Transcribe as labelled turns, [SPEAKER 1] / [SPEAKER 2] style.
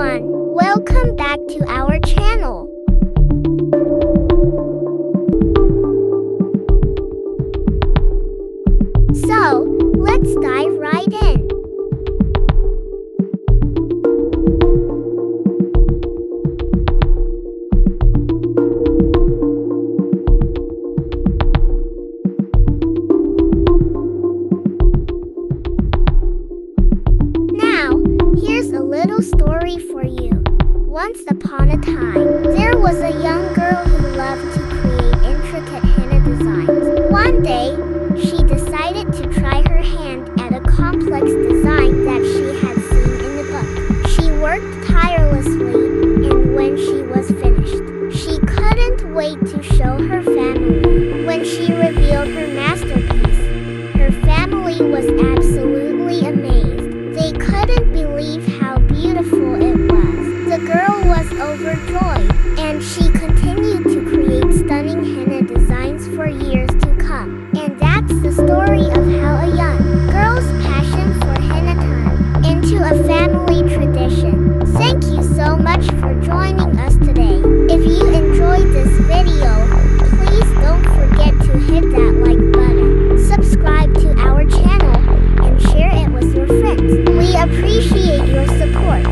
[SPEAKER 1] everyone, welcome back to our channel. So, let's dive right in. Here's a little story for you. Once upon a time, there was a young girl who loved to create intricate henna designs. One day, she decided to try her hand at a complex design that she had seen in the book. She worked tirelessly, and when she was finished, she couldn't wait to show her family. When she revealed her masterpiece, her family was absolutely amazed. They couldn't believe how beautiful it was. The girl was overjoyed, and she continued to create stunning henna designs for years to come. And that's the story of how a young girl's passion for henna turned into a family tradition. Thank you so much for joining us today. If you enjoyed this video, please don't forget to hit that like button, subscribe to our channel, and share it with your friends. We appreciate your support.